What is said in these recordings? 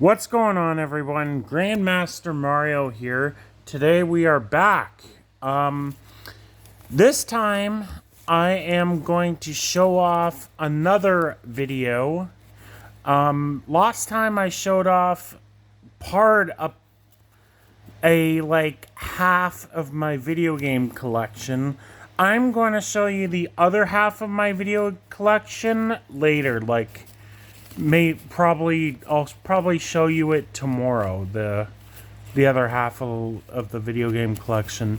What's going on, everyone? Grandmaster Mario here. Today we are back. This time I am going to show off another video. Last time I showed off part of half of my video game collection. I'm going to show you the other half of my video collection later, I'll probably show you it tomorrow, the other half of the video game collection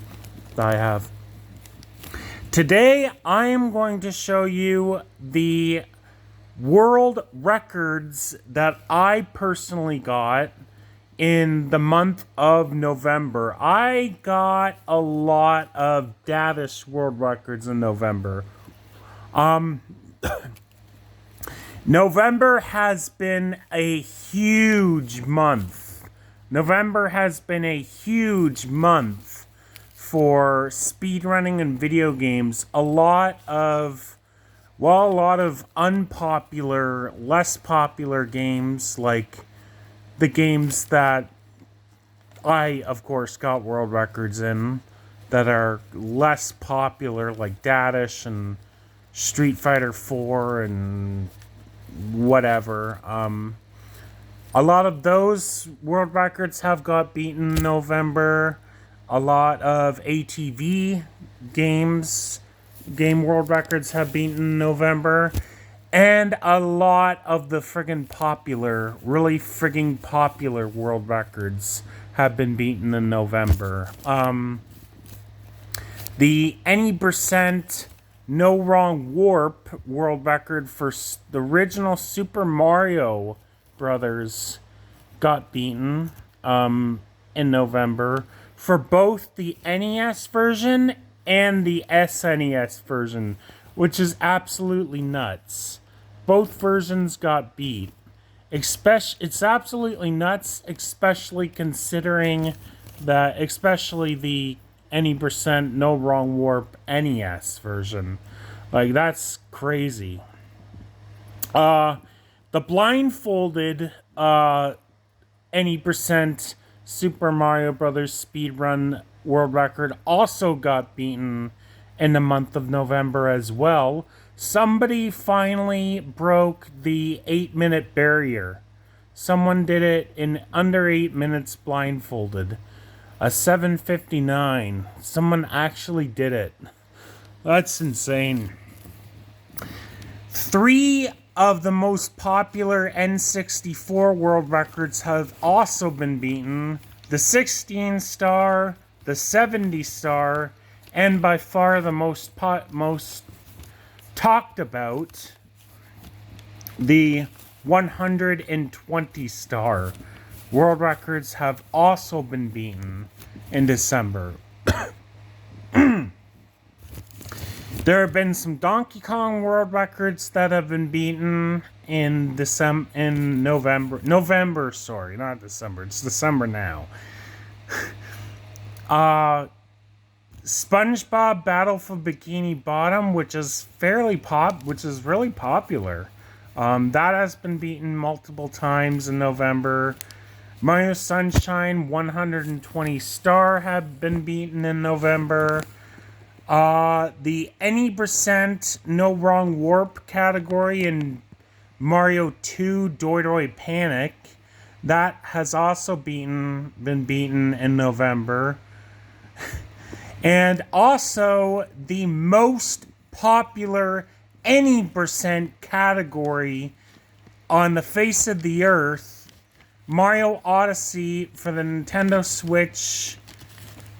that I have. Today I am going to show you the world records that I personally got in the month of November. I got a lot of Dadish world records in November. November has been a huge month. November has been a huge month for speedrunning and video games. A lot of unpopular, less popular games, like the games that I, of course, got world records in, that are less popular, like Dadish and Street Fighter 4 and whatever. A lot of those world records have got beaten in November. A lot of ATV game world records have beaten in November. And a lot of the really friggin' popular world records have been beaten in November. The any percent No Wrong Warp world record for the original Super Mario Brothers got beaten in November for both the NES version and the SNES version, which is absolutely nuts. Both versions got beat. It's absolutely nuts, especially considering that, especially the any percent No Wrong Warp NES version. That's crazy. The blindfolded any percent Super Mario Brothers speedrun world record also got beaten in the month of November as well. Somebody finally broke the 8-minute barrier. Someone did it in under 8 minutes blindfolded. A 7:59. Someone actually did it. That's insane. 3 of the most popular N64 world records have also been beaten. The 16-star, the 70-star, and by far the most talked about, the 120-star world records have also been beaten in December. There have been some Donkey Kong world records that have been beaten in November. Sorry, not December. It's December now. SpongeBob Battle for Bikini Bottom, which is really popular. That has been beaten multiple times in November. Mario Sunshine 120 star have been beaten in November. The any percent No Wrong Warp category in Mario 2 Doidoi Panic, that has also been beaten in November. And also the most popular any percent category on the face of the earth, Mario Odyssey for the Nintendo Switch,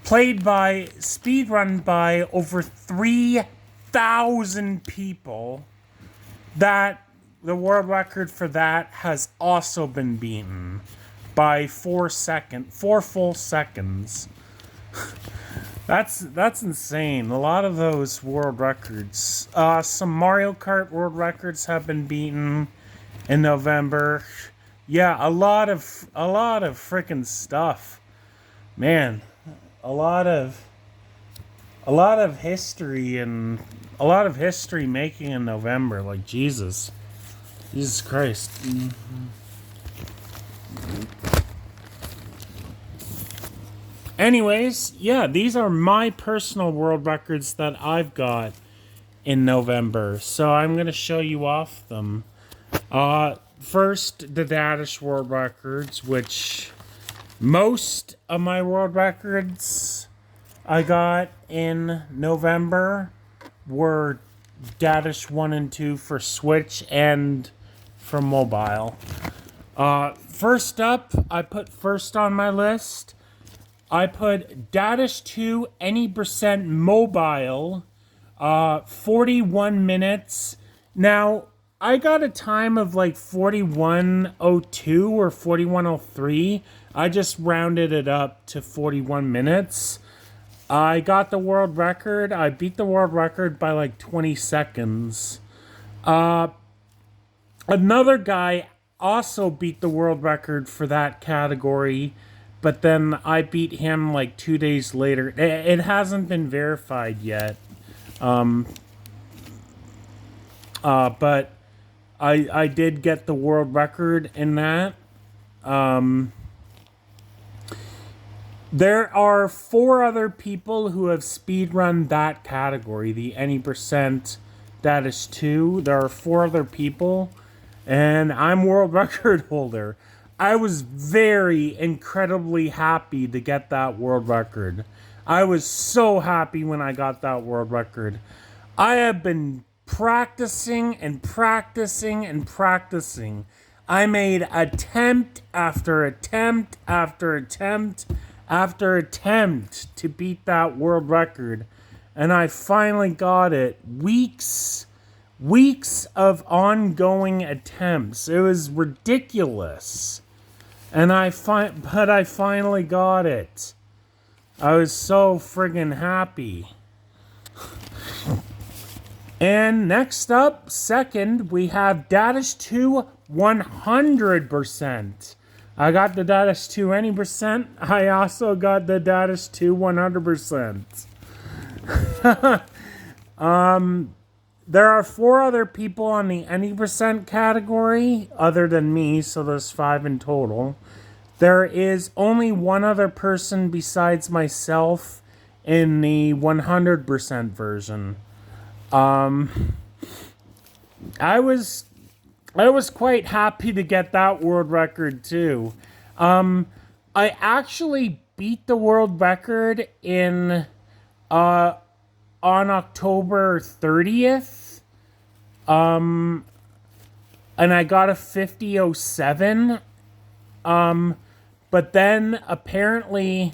speedrun by over 3,000 people. That the world record for that has also been beaten by 4 full seconds. That's insane. A lot of those world records. Some Mario Kart world records have been beaten in November. Yeah, a lot of freaking stuff. Man, a lot of history and a lot of history making in November. Jesus Christ. Anyways, yeah, these are my personal world records that I've got in November. So I'm going to show you off them. First, the Dadish world records, which most of my world records I got in November were Dadish 1 and 2 for Switch and for mobile. First up, I put first on my list, I put Dadish 2 any percent mobile, 41 minutes. Now, I got a time of like 41:02 or 41:03. I just rounded it up to 41 minutes. I got the world record. I beat the world record by like 20 seconds. Another guy also beat the world record for that category, but then I beat him like 2 days later. It hasn't been verified yet. But I did get the world record in that. There are 4 other people who have speedrun that category, the any percent Dadish 2. There are 4 other people, and I'm world record holder. I was very incredibly happy to get that world record. I was so happy when I got that world record. I have been practicing and practicing and practicing. I made attempt after attempt after attempt after attempt to beat that world record, and I finally got it. Weeks of ongoing attempts. It was ridiculous, and I finally got it. I was so friggin' happy. And next up, second, we have Dadish 2 100%. I got the Dadish 2 any percent. I also got the Dadish 2 100%. There are 4 other people on the any percent category other than me, so there's 5 in total. There is only 1 other person besides myself in the 100% version. I was quite happy to get that world record too. I actually beat the world record on October 30th. And I got a 50:07. But then apparently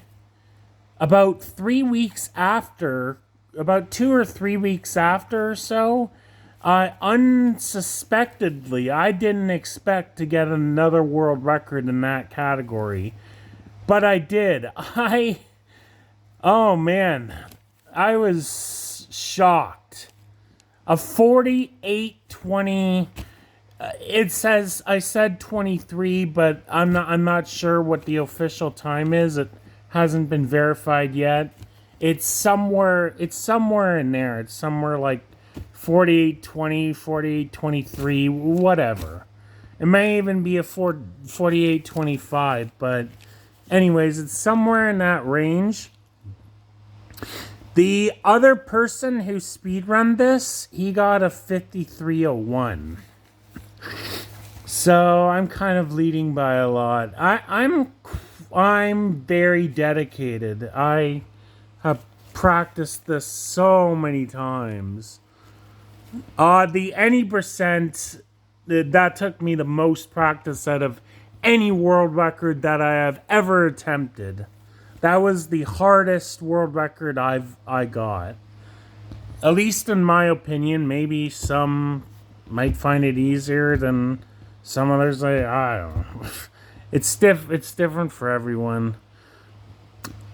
about 3 weeks after, about 2 or 3 weeks after or so, unsuspectedly, I didn't expect to get another world record in that category, but I did. Oh man, I was shocked. A 48:20. It says I said 23, but I'm not sure what the official time is. It hasn't been verified yet. It's somewhere in there. It's somewhere like 48:20, 48:23, whatever. It may even be a 48:25, but anyways, it's somewhere in that range. The other person who speedrun this, he got a 53:01. So I'm kind of leading by a lot. I'm very dedicated. I have practiced this so many times. The any percent, that took me the most practice out of any world record that I have ever attempted. That was the hardest world record I got. At least in my opinion. Maybe some might find it easier than some others. I don't know. It's different for everyone.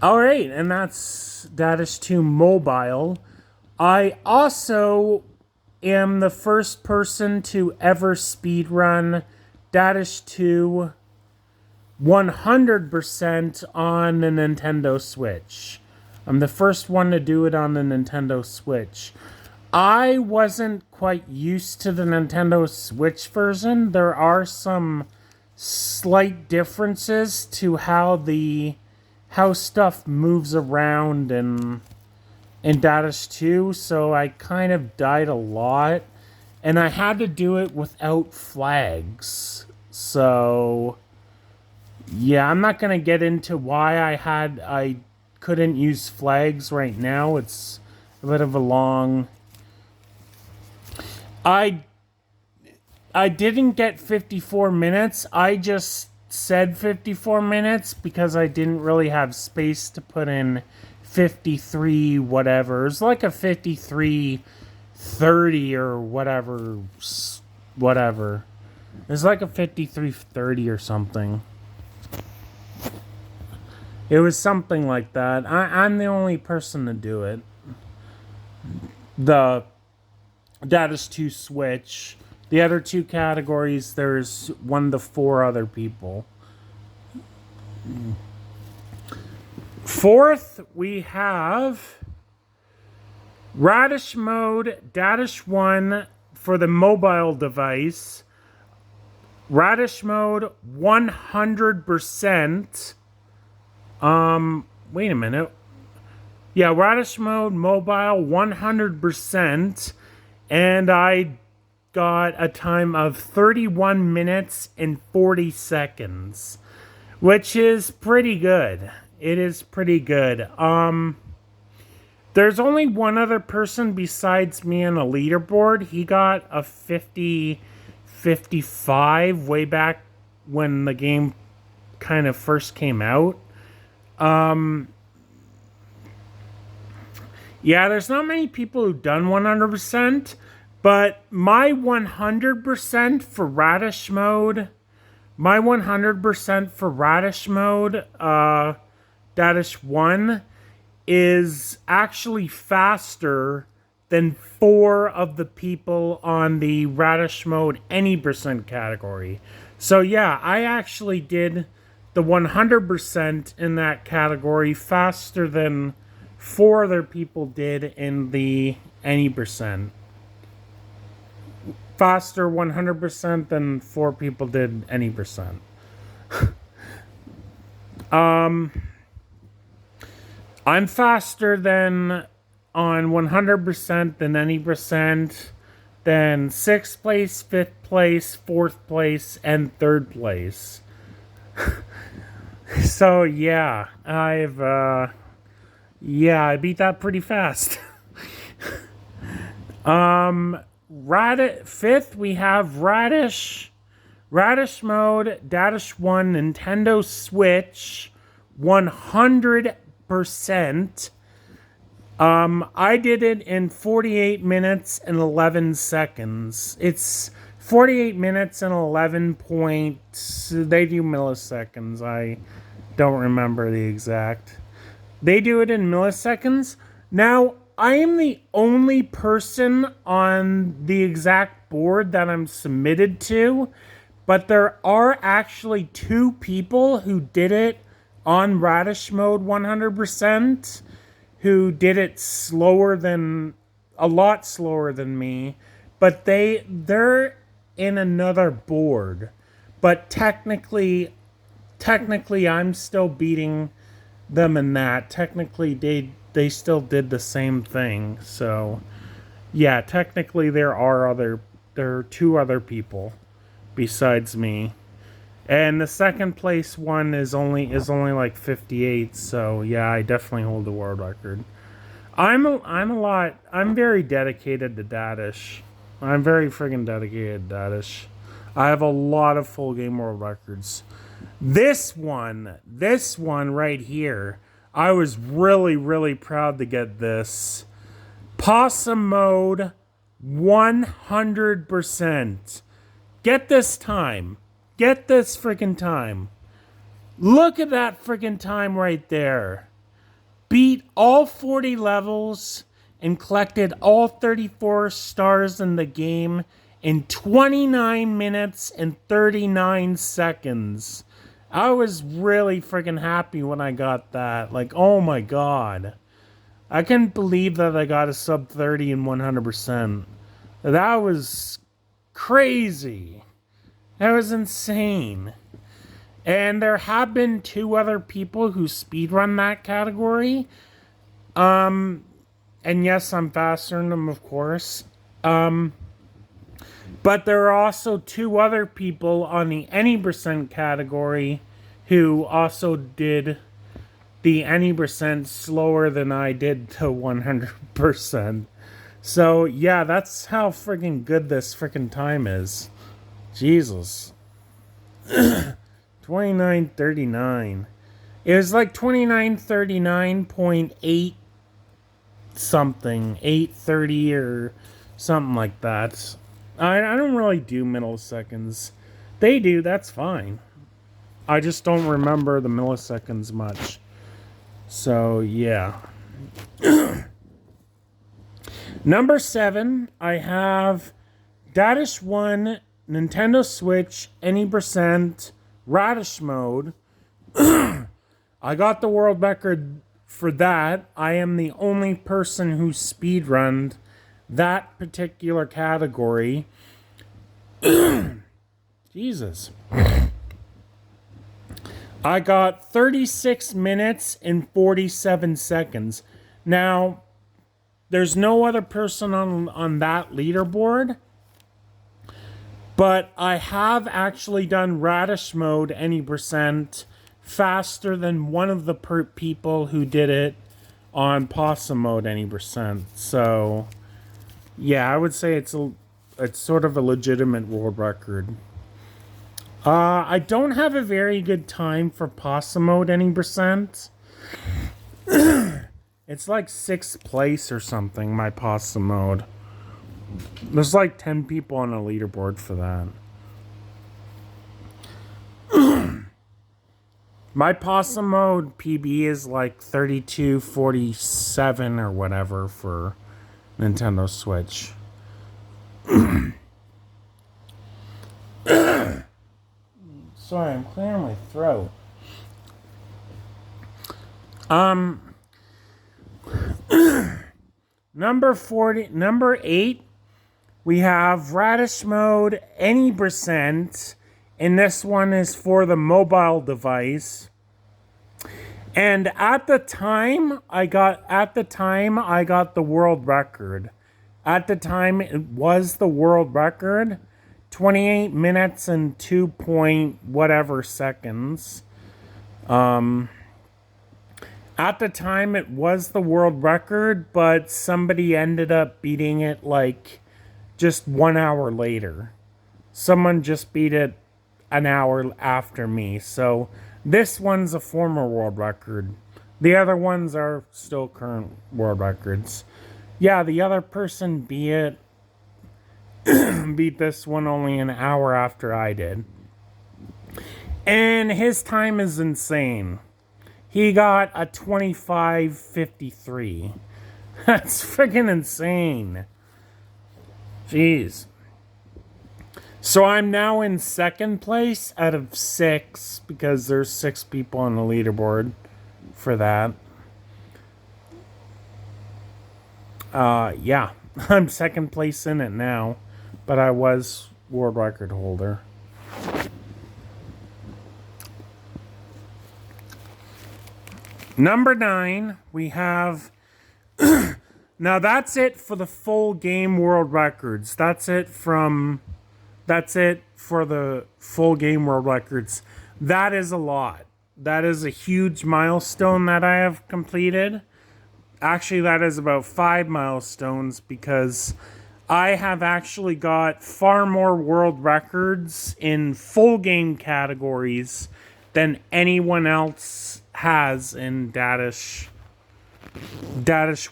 Alright, and that's Dadish 2 Mobile. I also am the first person to ever speedrun Dadish 2 100% on the Nintendo Switch. I'm the first one to do it on the Nintendo Switch. I wasn't quite used to the Nintendo Switch version. There are some slight differences to how how stuff moves around in Dadish 2, so I kind of died a lot. And I had to do it without flags. So yeah, I'm not gonna get into why I couldn't use flags right now. It's a bit of a long. I didn't get 54 minutes. I just said 54 minutes because I didn't really have space to put in 53 whatever. It's like a 53:30 or whatever. It's like a 53:30 or something. It was something like that. I'm the only person to do it. The Dadish 2 Switch. The other two categories, there's 1 to 4 other people. Fourth, we have Radish mode, Dadish 1 for the mobile device. Radish mode 100%. Wait a minute. Yeah, Radish mode mobile 100%. And I got a time of 31 minutes and 40 seconds, which is pretty good. It is pretty good. There's only one other person besides me on the leaderboard. He got a 55 way back when the game kind of first came out. Yeah, there's not many people who've done 100%, but my 100% for Radish mode, Dadish 1, is actually faster than 4 of the people on the Radish mode any percent category. So yeah, I actually did the 100% in that category faster than 4 other people did in the any percent. Faster 100% than 4 people did any percent. I'm faster than on 100% than any percent, than 6th place, 5th place, 4th place, and 3rd place. So yeah, I beat that pretty fast. 5th, we have Radish mode, Dadish 1, Nintendo Switch, 100%. I did it in 48 minutes and 11 seconds. It's 48 minutes and 11 points. They do milliseconds. I don't remember the exact. They do it in milliseconds. Now, I am the only person on the exact board that I'm submitted to, but there are actually 2 people who did it on Radish mode 100%, who did it a lot slower than me, but they're in another board. But technically I'm still beating them in that. Technically they still did the same thing. So yeah, technically there are 2 other people besides me. And the 2nd place one is only like 58, so yeah, I definitely hold the world record. I'm very dedicated to Dadish. I'm very friggin' dedicated to Dadish. I have a lot of full game world records. This one right here, I was really, really proud to get this. Possum mode, 100%. Get this time. Get this freaking time. Look at that freaking time right there. Beat all 40 levels and collected all 34 stars in the game in 29 minutes and 39 seconds. I was really freaking happy when I got that. Like, oh my god. I couldn't believe that I got a sub 30 and 100%. That was crazy. That was insane. And there have been 2 other people who speedrun that category. And yes, I'm faster than them, of course. But there are also 2 other people on the any percent category who also did the any percent slower than I did to 100%. So yeah, that's how freaking good this freaking time is. Jesus. 29:39. It was like 29:39.8 something, 8:30 or something like that. I don't really do milliseconds. They do, that's fine. I just don't remember the milliseconds much. So, yeah. Number 7, I have Dadish 1, Nintendo Switch, any percent, Radish mode. I got the world record for that. I am the only person who speedrunned that particular category. Jesus. I got 36 minutes and 47 seconds. Now, there's no other person on that leaderboard, but I have actually done Radish mode any percent faster than one of the people who did it on Possum mode any percent. So, yeah, I would say it's sort of a legitimate world record. I don't have a very good time for Possum mode any percent. It's like 6th place or something, my Possum mode. There's like 10 people on a leaderboard for that. My Possum mode PB is like 3247 or whatever for Nintendo Switch. Sorry, I'm clearing my throat. Number 8, we have Radish mode any percent, and this one is for the mobile device. And at the time I got the world record. At the time it was the world record, 28 minutes and 2 point whatever seconds. At the time, it was the world record, but somebody ended up beating it like just 1 hour later. Someone just beat it an hour after me. So this one's a former world record. The other ones are still current world records. Yeah, the other person beat this one only an hour after I did. And his time is insane. He got a 25:53. That's freaking insane. Jeez. So I'm now in 2nd place out of 6 because there's 6 people on the leaderboard for that. Yeah, I'm 2nd place in it now, but I was world record holder. Number 9, we have... Now, that's it for the full game world records. That's it for the full game world records. That is a lot. That is a huge milestone that I have completed. Actually, that is about 5 milestones because I have actually got far more world records in full game categories than anyone else has in Dadish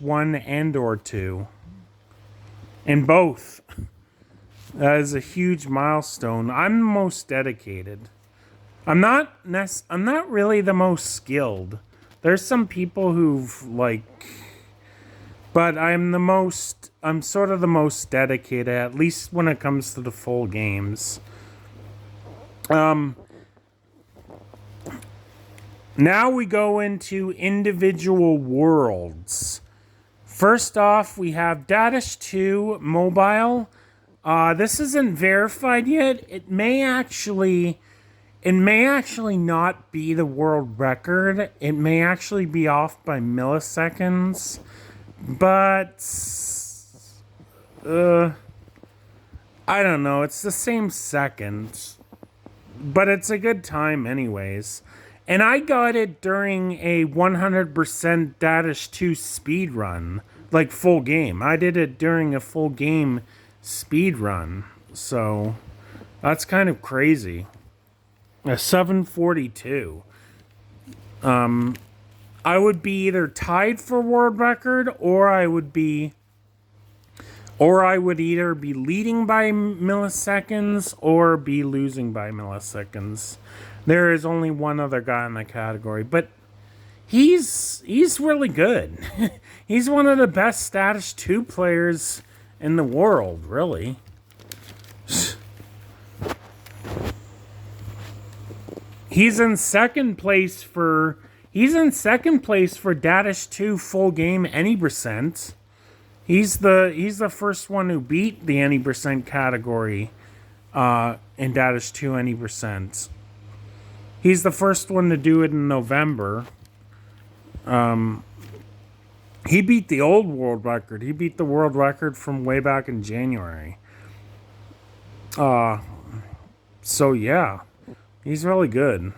1 and or 2. In both. That is a huge milestone. I'm the most dedicated. I'm not really the most skilled. There's some people who've but I'm sort of the most dedicated, at least when it comes to the full games. Now we go into individual worlds. First off, we have Dadish 2 Mobile. This isn't verified yet. It may actually it may actually not be the world record. It may actually be off by milliseconds. But I don't know. It's the same seconds. But it's a good time anyways. And I got it during a 100% Dadish 2 speed run. Like full game. I did it during a full game speed run. So that's kind of crazy. A 742. I would be either tied for world record or I would either be leading by milliseconds or be losing by milliseconds. There is only one other guy in the category, but he's really good. He's one of the best Dadish 2 players in the world, really. He's in second place for Dadish 2 full game any percent. He's the first one who beat the any percent category in Dadish 2 any percent. He's the first one to do it in November. He beat the old world record. He beat the world record from way back in January. So yeah, he's really good.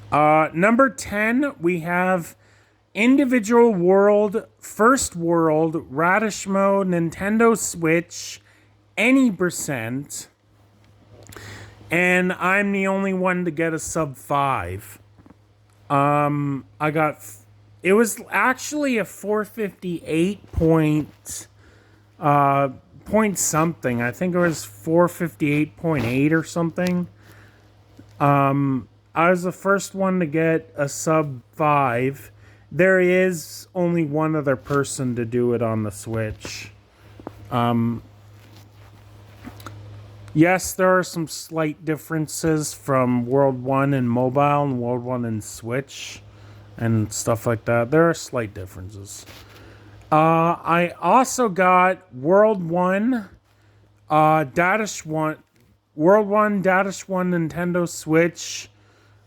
Number 10, we have individual world, first world, Radish mode, Nintendo Switch, any percent. And I'm the only one to get a sub 5. It was actually a 458 point something. I think it was 458.8 or something. I was the first one to get a sub 5. There is only one other person to do it on the Switch. Yes, there are some slight differences from World 1 and mobile and World 1 and Switch and stuff like that. There are slight differences. I also got World 1, Dadish 1, World 1, Dadish 1, Nintendo Switch,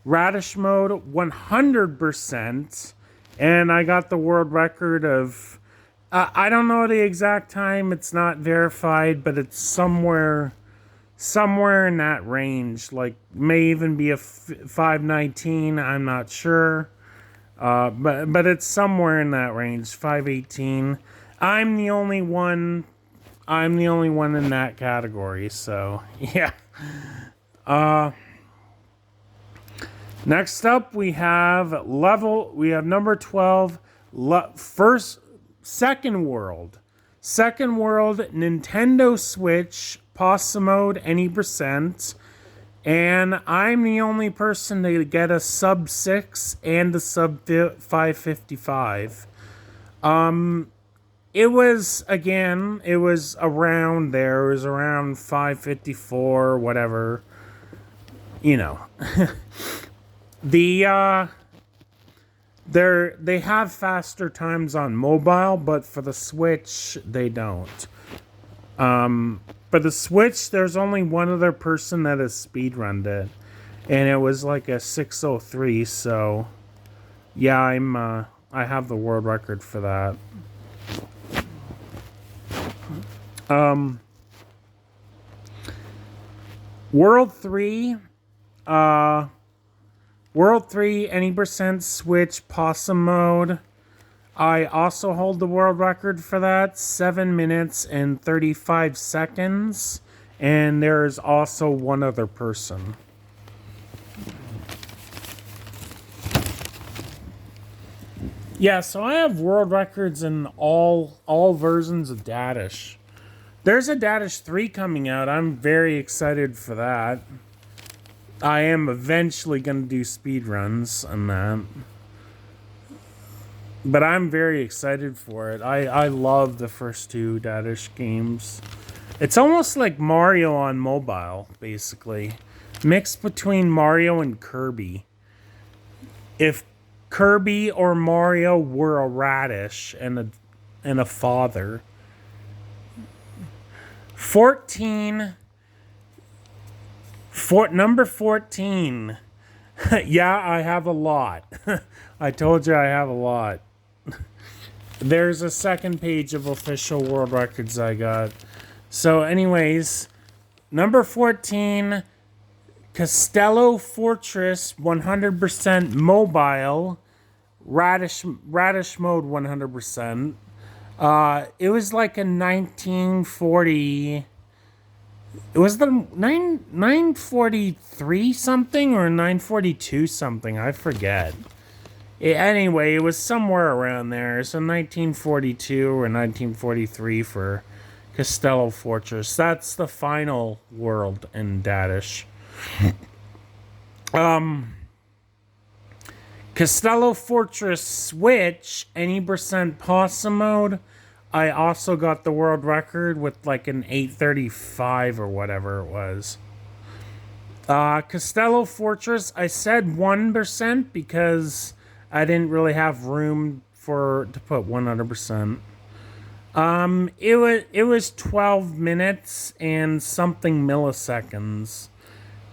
Radish mode 100%, and I got the world record of, I don't know the exact time, it's not verified, but it's somewhere in that range, like may even be a 519, I'm not sure, but it's somewhere in that range, 518. I'm the only one in that category, so yeah. Next up, we have number 12, second world, Nintendo Switch, pasta mode, any percent, and I'm the only person to get a sub 6 and a sub 555. It was around there. It was around 554, whatever. You know. They have faster times on mobile, but for the Switch they don't. For the Switch, there's only one other person that has speedrunned it, and it was like a 603. So, yeah, I have the world record for that. World 3, any percent Switch, possum mode. I also hold the world record for that, 7 minutes and 35 seconds. And there is also one other person. Yeah, so I have world records in all versions of Dadish. There's a Dadish 3 coming out. I'm very excited for that. I am eventually going to do speedruns on that. But I'm very excited for it. I love the first two Dadish games. It's almost like Mario on mobile, basically. Mixed between Mario and Kirby. If Kirby or Mario were a radish and a father. 14 Number 14. Yeah, I have a lot. I told you I have a lot. There's a second page of official world records I got. So, anyways, number 14, Castello Fortress 100% mobile, radish mode 100%. It was like a 1940. It was the 943 something or 942 something. I forget. Anyway, it was somewhere around there. So 1942 or 1943 for Castello Fortress. That's the final world in Dadish. Castello Fortress Switch, any percent possum mode. I also got the world record with like an 835 or whatever it was. Castello Fortress, I said 1% because I didn't really have room to put 100%. It was 12 minutes and something milliseconds.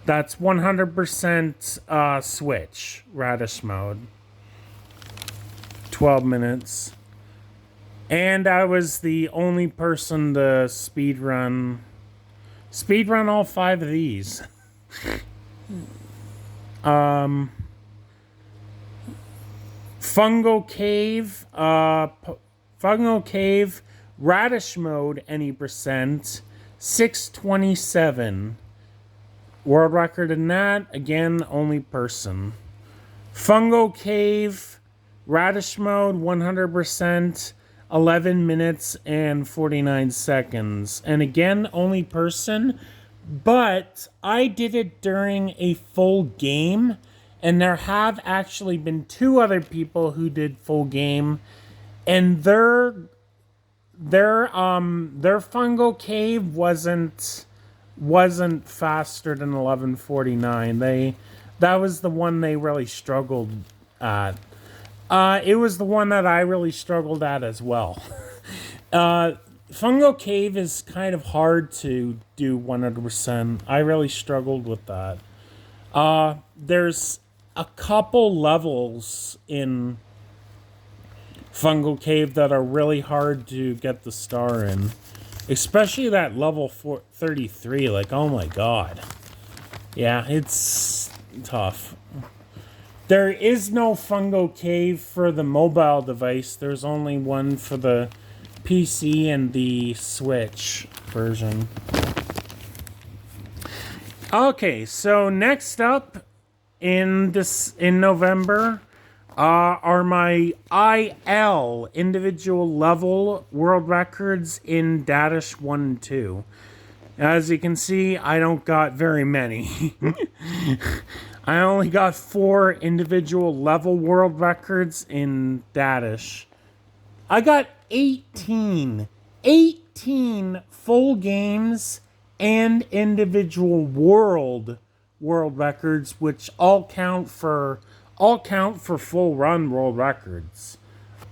That's 100% Switch radish mode. 12 minutes. And I was the only person to speedrun all 5 of these. Fungo Cave, radish mode, any percent, 627. World record in that, again, only person. Fungo Cave, radish mode, 100%, 11 minutes and 49 seconds. And again, only person. But I did it during a full game. And there have actually been 2 other people who did full game. And their Fungo Cave wasn't faster than 11:49. That was the one they really struggled at. It was the one that I really struggled at as well. Fungo Cave is kind of hard to do 100%. I really struggled with that. There's a couple levels in Fungo Cave that are really hard to get the star in. Especially that level 33. Like, oh my god. Yeah, it's tough. There is no Fungo Cave for the mobile device. There's only one for the PC and the Switch version. Okay, so next up in November are my IL individual level world records in Dadish 1 and 2. As you can see, I don't got very many. I only got 4 individual level world records in Dadish. I got 18 full games and individual world records, which all count for full run world records.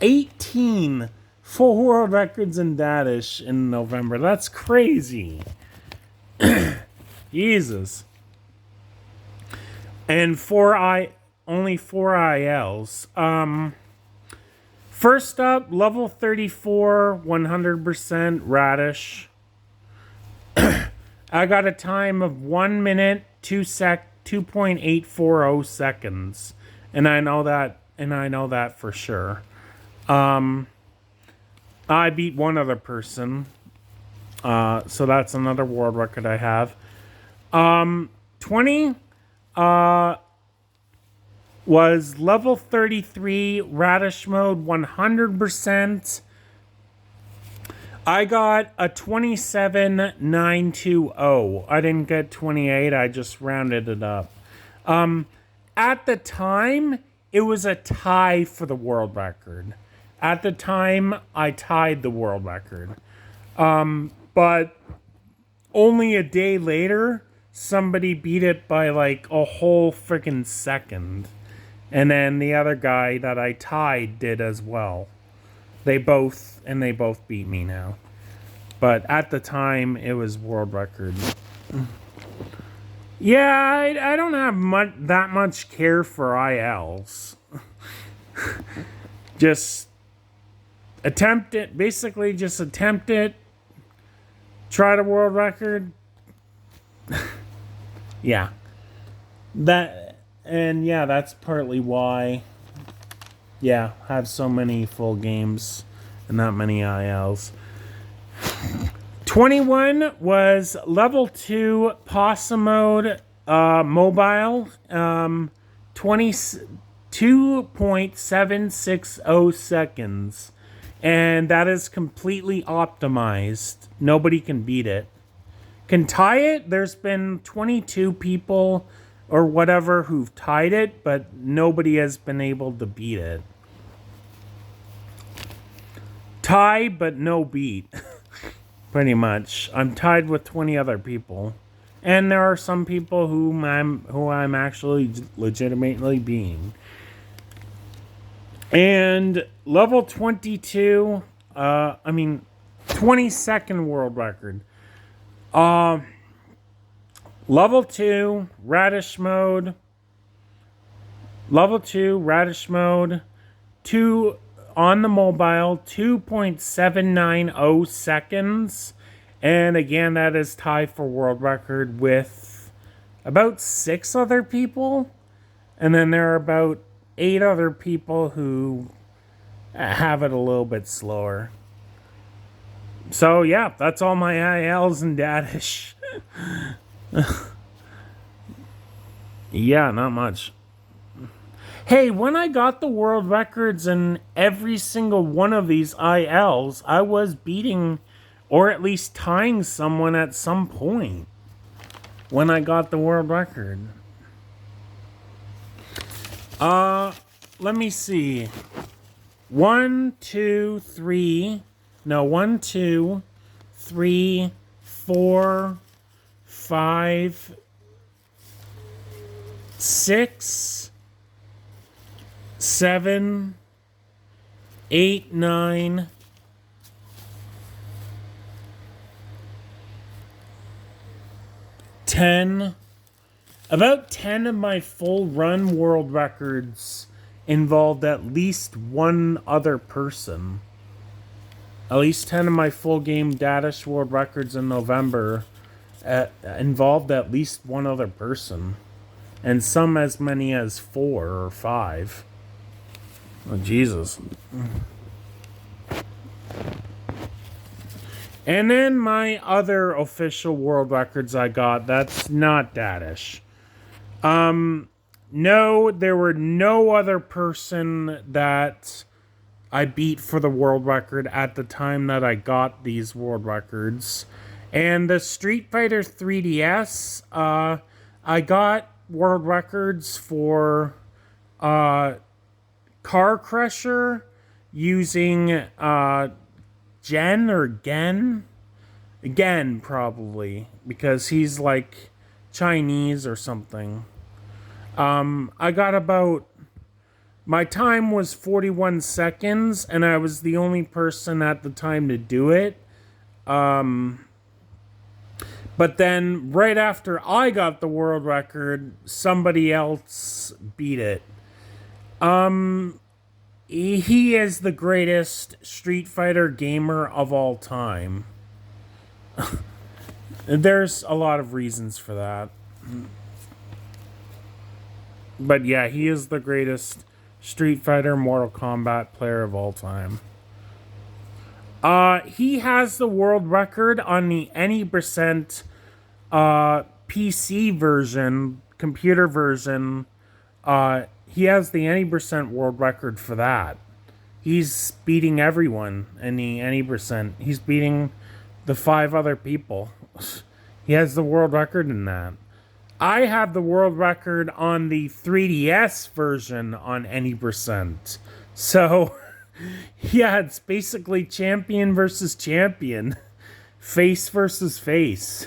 18 full world records in Dadish in November. That's crazy. Jesus. And only 4 ILs. First up, level 34, 100% radish. I got a time of 1 minute, 2.840 seconds. And I know that for sure. I beat one other person. So that's another world record I have. 20 was level 33 radish mode 100%. I got a 27,920. I didn't get 28. I just rounded it up. At the time, it was a tie for the world record. At the time, I tied the world record. But only a day later, somebody beat it by like a whole freaking second. And then the other guy that I tied did as well. They both beat me now. But at the time, it was world record. Yeah, I don't have that much care for ILs. Just attempt it. Basically, just attempt it. Try the world record. Yeah. That's partly why, yeah, have so many full games and not many ILs. 21 was level 2 Possum mode mobile, 22.760 seconds. And that is completely optimized. Nobody can beat it. Can tie it. There's been 22 people or whatever who've tied it, but nobody has been able to beat it. Tie, but no beat. Pretty much. I'm tied with 20 other people. And there are some people who I'm actually legitimately beating. And level 22, 22nd world record. Level 2, Radish mode. Level 2, Radish mode. 2 on the mobile, 2.790 seconds. And again, that is tied for world record with about 6 other people. And then there are about 8 other people who have it a little bit slower. So yeah, that's all my ILs and Dadish. Yeah, not much. Hey, when I got the world records in every single one of these ILs, I was beating or at least tying someone at some point when I got the world record. Let me see. 1, 2, 3. No, 1, 2, 3, 4, 5, 6, 7, 8, 9, 10. About 10 of my full run world records involved at least one other person. At least 10 of my full game Dadish world records in November involved at least one other person. And some as many as 4 or 5. Oh, Jesus. And then my other official world records I got, that's not Dadish. No, there were no other person that I beat for the world record at the time that I got these world records. And the Street Fighter 3DS, I got world records for Car Crusher using Gen or Gen? Gen, probably, because he's like Chinese or something. I got about... My time was 41 seconds, and I was the only person at the time to do it. But then, right after I got the world record, somebody else beat it. He is the greatest Street Fighter gamer of all time. There's a lot of reasons for that. But yeah, he is the greatest Street Fighter Mortal Kombat player of all time. He has the world record on the any percent PC version, computer version. He has the any percent world record for that. He's beating everyone in the any percent. He's beating the 5 other people. He has the world record in that. I have the world record on the 3DS version on any percent. So, yeah, it's basically champion versus champion. Face versus face.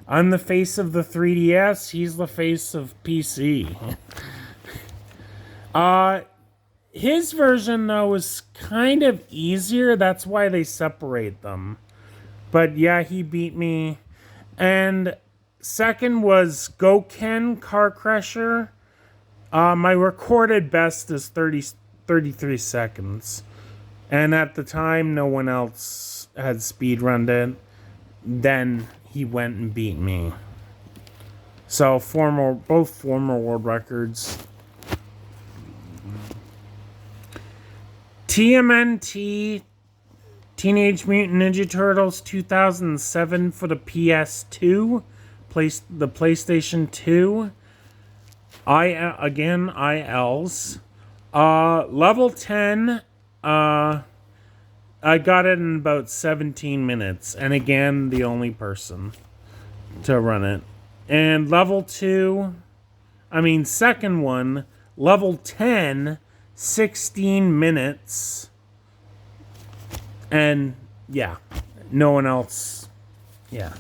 I'm the face of the 3DS, he's the face of PC. His version, though, is kind of easier. That's why they separate them. But yeah, he beat me. And second was Goken Car Crusher. My recorded best is 33 seconds. And at the time, no one else had speedrunned it. Then he went and beat me. So both former world records. TMNT, Teenage Mutant Ninja Turtles 2007 for the PS2, the PlayStation 2. ILs. Level 10, I got it in about 17 minutes. And again, the only person to run it. And level 2, second one, level 10, 16 minutes. And yeah, no one else. Yeah.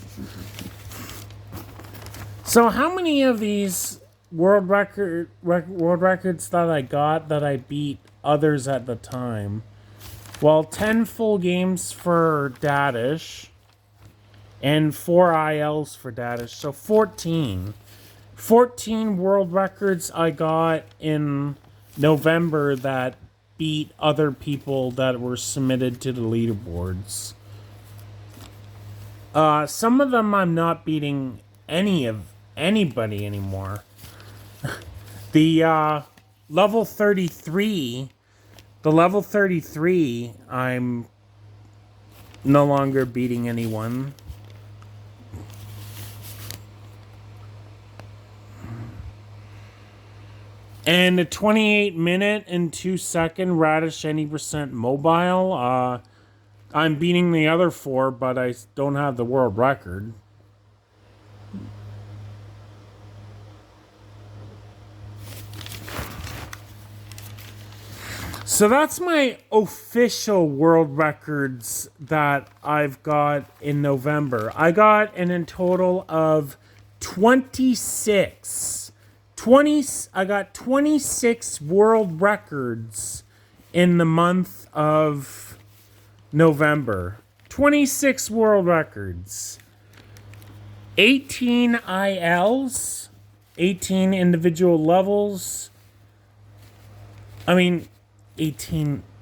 So how many of these world records that I got that I beat others at the time? Well, 10 full games for Dadish and 4 ILs for Dadish, so 14. 14 world records I got in November that beat other people that were submitted to the leaderboards. Some of them I'm not beating anybody anymore. The level 33, I'm no longer beating anyone. And the 28-minute and 2-second Radish any percent mobile, I'm beating the other 4, but I don't have the world record. So that's my official world records that I've got in November. I got in total of 26. I got 26 world records in the month of November. 26 world records. 18 ILs. 18 individual levels. 18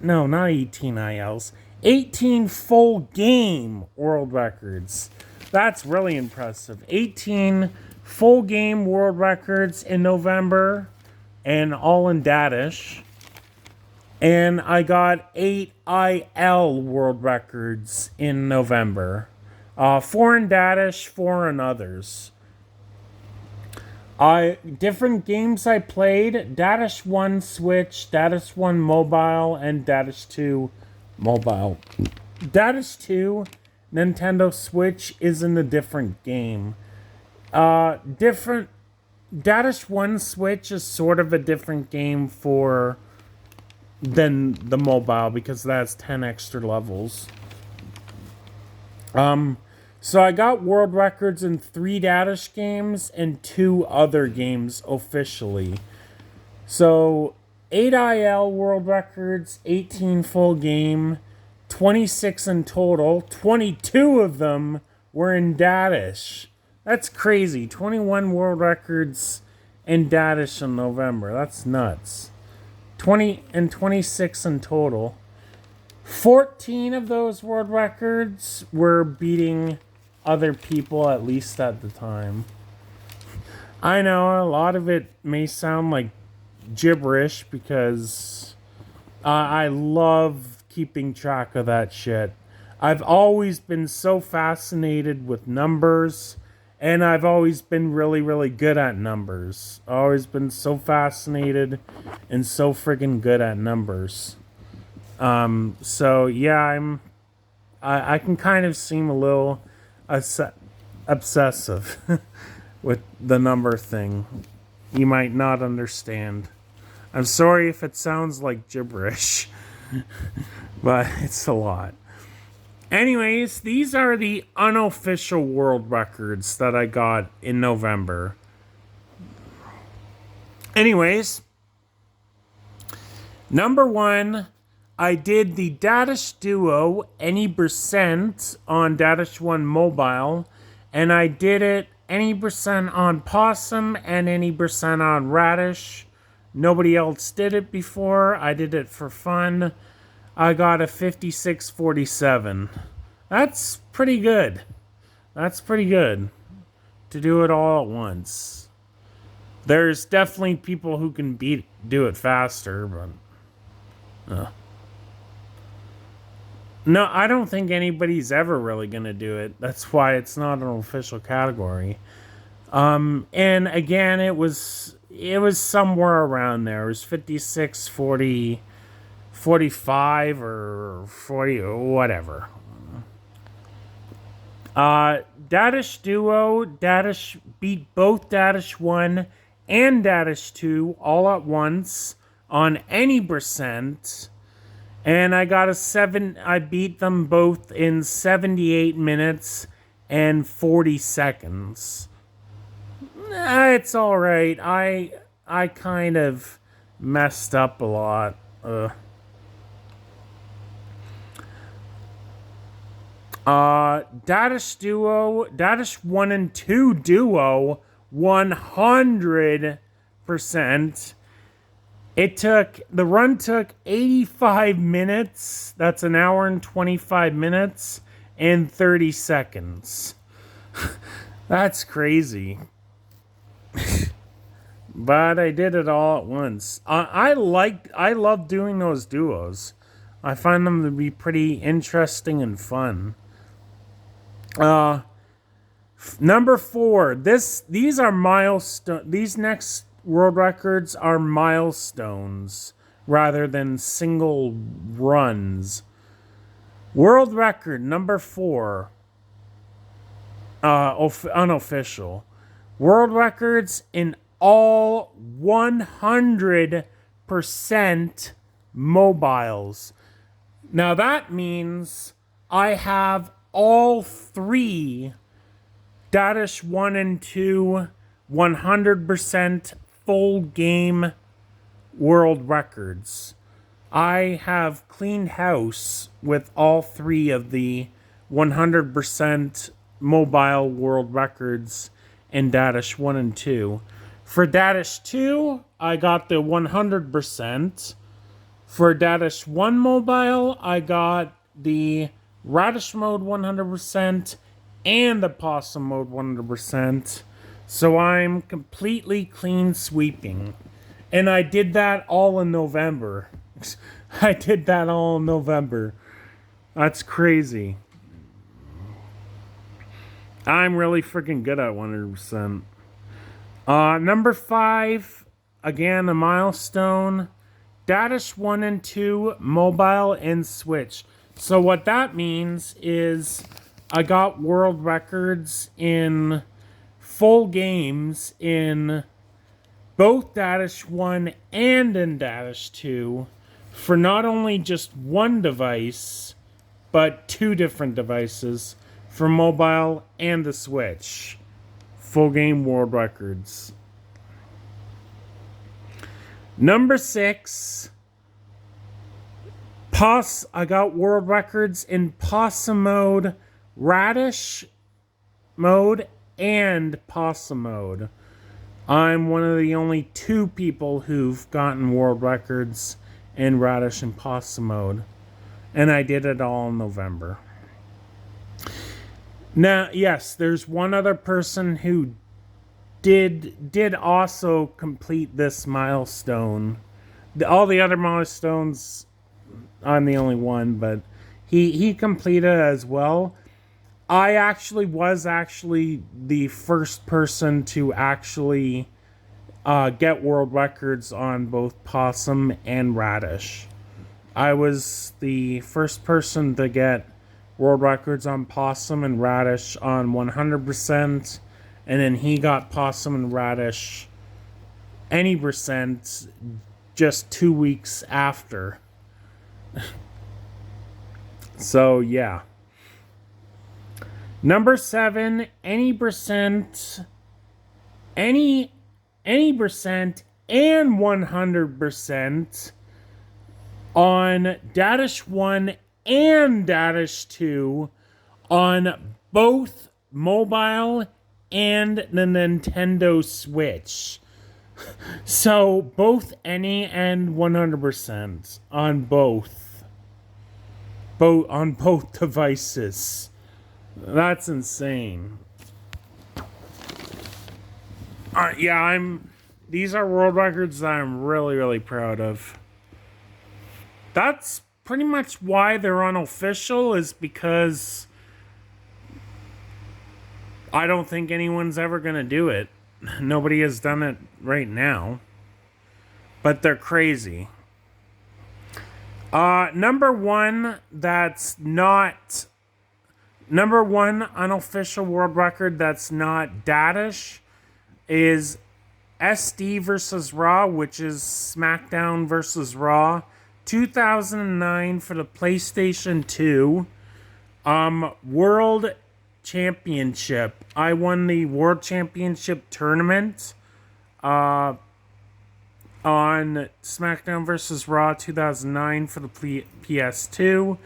ILs. 18 full game world records. That's really impressive. 18 full game world records in November, and all in Dadish. And I got 8 IL world records in November. 4 in Dadish, 4 in others. Different games I played: Dadish 1 Switch, Dadish 1 Mobile, and Dadish 2 Mobile. Dadish 2 Nintendo Switch isn't a different game. Dadish 1 Switch is sort of a different game than the mobile because that's 10 extra levels. So I got world records in 3 Dadish games and 2 other games officially. So 8 IL world records, 18 full game, 26 in total. 22 of them were in Dadish. That's crazy. 21 world records in Dadish in November. That's nuts. 26 in total. 14 of those world records were beating other people, at least at the time. I know a lot of it may sound like gibberish because I love keeping track of that shit. I've always been so fascinated with numbers. And I've always been really, really good at numbers. Always been so fascinated and so friggin' good at numbers. So yeah, I can kind of seem a little obsessive with the number thing. You might not understand. I'm sorry if it sounds like gibberish, but it's a lot. Anyways, these are the unofficial world records that I got in November. Anyways, number 1, I did the Dadish Duo any percent on Dadish 1 Mobile, and I did it any percent on Possum and any percent on Radish. Nobody else did it before. I did it for fun. I got a 56-47. That's pretty good. That's pretty good to do it all at once. There's definitely people who can do it faster, but no, I don't think anybody's ever really gonna do it. That's why it's not an official category. And again, it was somewhere around there. It was 56, 40, 45, or 40, or whatever. Dadish Duo. Dadish beat both Dadish 1 and Dadish 2 all at once on any percent. And I got I beat them both in 78 minutes and 40 seconds. It's alright. I kind of messed up a lot. Dadish Duo, Dadish 1 and 2 Duo, 100%. The run took 85 minutes. That's an hour and 25 minutes and 30 seconds. That's crazy. But I did it all at once. I love doing those duos. I find them to be pretty interesting and fun. Number 4. These are milestone. These next world records are milestones rather than single runs. World record number 4. Unofficial. World records in all 100% mobiles. Now that means I have all 3 Dadish 1 and 2 100% full game world records. I have cleaned house with all 3 of the 100% mobile world records in Dadish 1 and 2. For Dadish 2, I got the 100%. For Dadish 1 mobile, I got the Radish mode 100% and the Possum mode 100%. So I'm completely clean sweeping. And I did that all in November. That's crazy. I'm really freaking good at 100%. Number 5, again, a milestone. Dadish 1 and 2, mobile and Switch. So what that means is I got world records in full games in both Dadish 1 and in Dadish 2 for not only just one device, but 2 different devices for mobile and the Switch. Full game world records. Number 6, I got world records in Possum mode, Radish mode, and Possum mode. I'm one of the only 2 people who've gotten world records in Radish and Possum mode. And I did it all in November. Now, yes, there's one other person who did also complete this milestone. All the other milestones, I'm the only one, but he completed it as well. I was the first person to actually get world records on both Possum and Radish. I was the first person to get world records on Possum and Radish on 100%, and then he got Possum and Radish any percent just 2 weeks after. So, yeah. Number 7, any percent and 100% on Dadish 1 and Dadish 2 on both mobile and the Nintendo Switch. So both any and 100% on both. On both devices. That's insane. Yeah, these are world records that I'm really, really proud of. That's pretty much why they're unofficial, is because I don't think anyone's ever going to do it. Nobody has done it right now. But they're crazy. Number one unofficial world record that's not Dadish is SD versus Raw, which is SmackDown versus Raw, 2009 for the PlayStation 2. World Championship. I won the World Championship tournament on SmackDown vs. Raw 2009 for the PS2.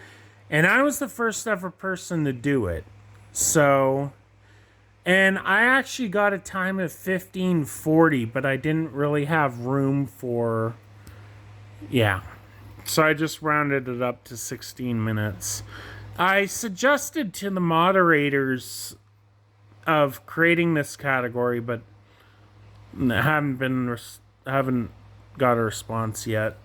And I was the first ever person to do it. So, and I actually got a time of 15:40, but I didn't really have room for, yeah. So I just rounded it up to 16 minutes. I suggested to the moderators of creating this category, but haven't got a response yet.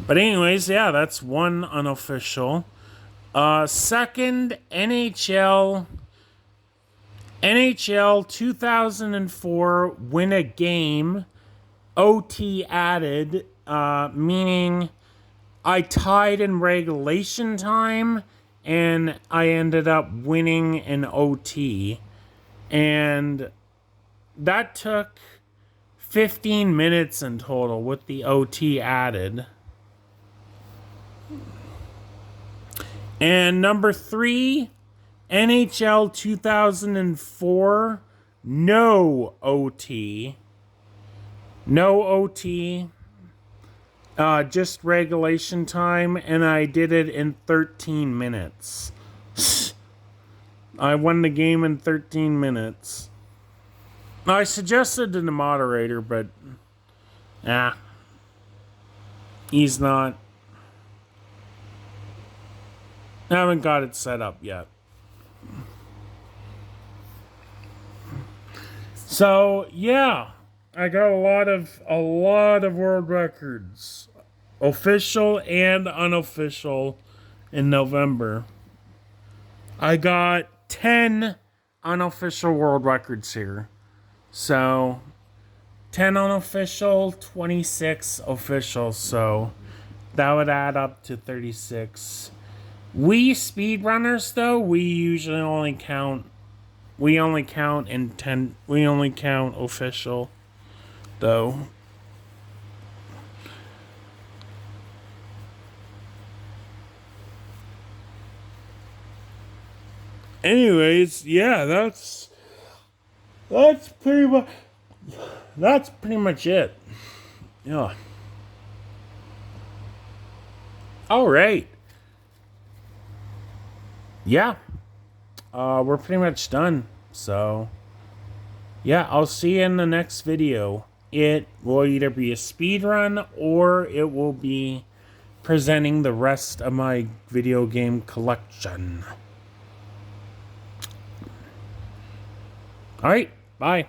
But anyways, yeah, that's one unofficial. Second, NHL 2004 win a game, OT added, meaning I tied in regulation time and I ended up winning in OT. And that took 15 minutes in total with the OT added. And number 3, NHL 2004, no OT. No OT. Just regulation time, and I did it in 13 minutes. I won the game in 13 minutes. I suggested to the moderator, but he's not. I haven't got it set up yet. So yeah, I got a lot of world records, official and unofficial, in November. I got 10 unofficial world records here. So 10 unofficial, 26 official. So that would add up to 36. We speedrunners, though, we only count official, though. Anyways, yeah, that's pretty much it. Yeah. All right. Yeah. We're pretty much done. So, yeah, I'll see you in the next video. It will either be a speed run or it will be presenting the rest of my video game collection. All right, bye.